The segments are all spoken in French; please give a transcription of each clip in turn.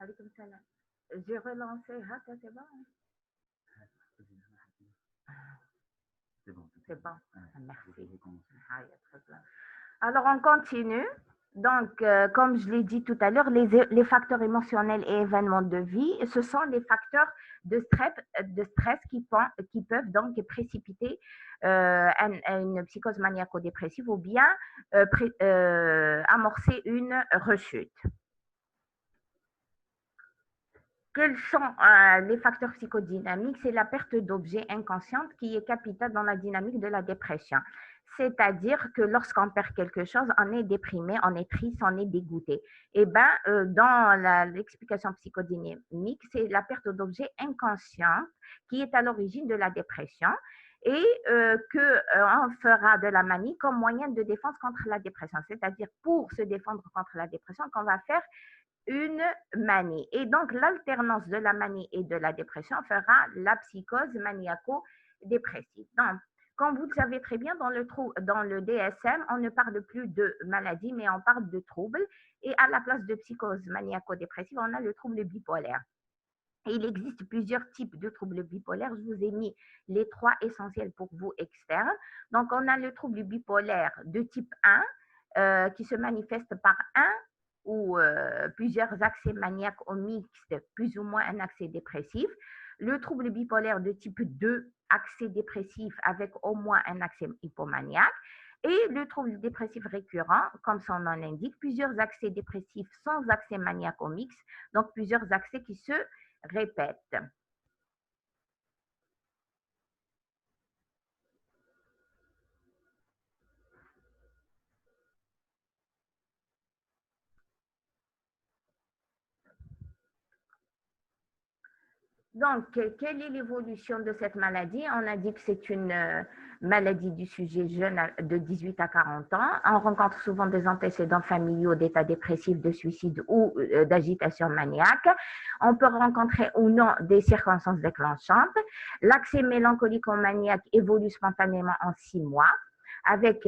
Alaykoum salam. J'ai relancé. Ah, ça, c'est bon, hein? C'est bon. Ah, merci. Ah, il y a très bien. Alors, on continue. Donc, comme je l'ai dit tout à l'heure, les facteurs émotionnels et événements de vie, ce sont les facteurs de stress qui peuvent donc précipiter une psychose maniaco-dépressive ou bien amorcer une rechute. Quels sont les facteurs psychodynamiques? C'est la perte d'objets inconsciente qui est capitale dans la dynamique de la dépression. C'est-à-dire que lorsqu'on perd quelque chose, on est déprimé, on est triste, on est dégoûté. Et bien, dans l'explication psychodynamique, c'est la perte d'objets inconscients qui est à l'origine de la dépression et qu'on fera de la manie comme moyen de défense contre la dépression. C'est-à-dire pour se défendre contre la dépression qu'on va faire une manie. Et donc, l'alternance de la manie et de la dépression fera la psychose maniaco-dépressive. Donc, comme vous le savez très bien, dans le DSM, on ne parle plus de maladie, mais on parle de troubles. Et à la place de psychose maniaco-dépressive, on a le trouble bipolaire. Et il existe plusieurs types de troubles bipolaires. Je vous ai mis les trois essentiels pour vous externes. Donc, on a le trouble bipolaire de type 1 qui se manifeste par un ou plusieurs accès maniaques ou mixtes, plus ou moins un accès dépressif. Le trouble bipolaire de type 2, accès dépressif avec au moins un accès hypomaniaque. Et le trouble dépressif récurrent, comme son nom l'indique, plusieurs accès dépressifs sans accès maniaque ou mixte, donc plusieurs accès qui se répètent. Donc, quelle est l'évolution de cette maladie? On a dit que c'est une maladie du sujet jeune de 18 à 40 ans. On rencontre souvent des antécédents familiaux d'état dépressif, de suicide ou d'agitation maniaque. On peut rencontrer ou non des circonstances déclenchantes. L'accès mélancolico-maniaque évolue spontanément en 6 mois avec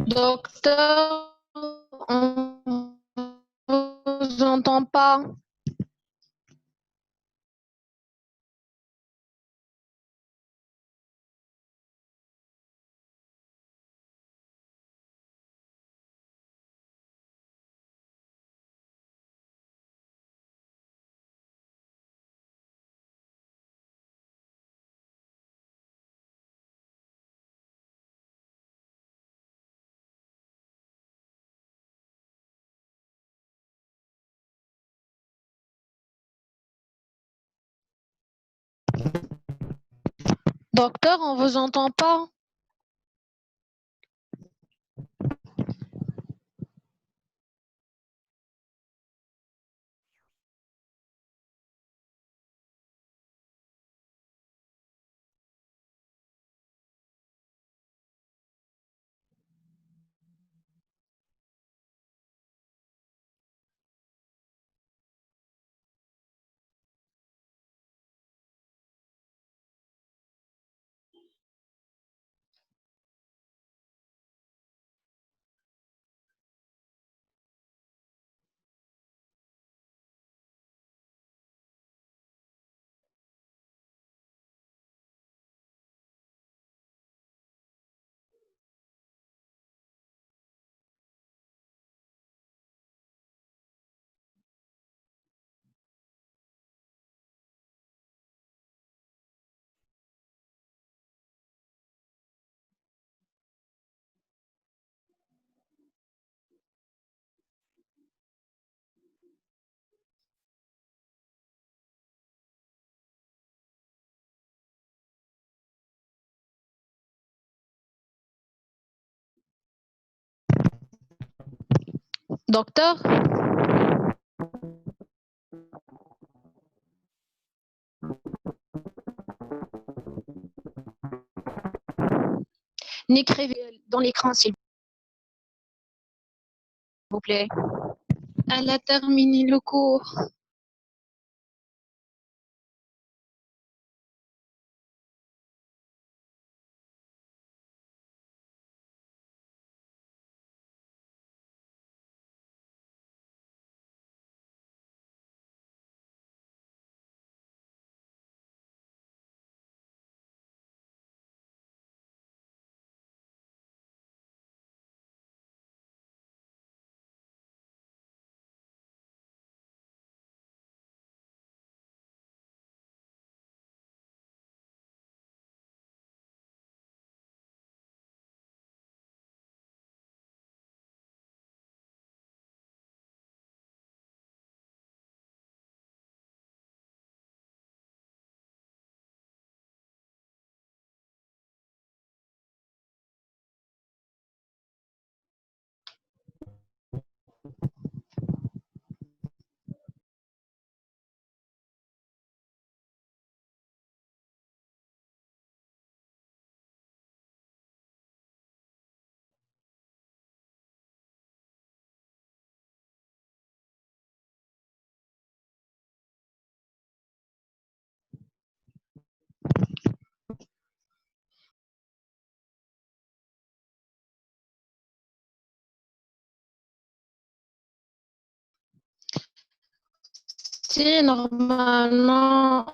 Docteur, on vous entend pas. Docteur, on vous entend pas. Docteur, n'écrivez dans l'écran, s'il vous plaît. Elle a terminé le cours. Si normalement,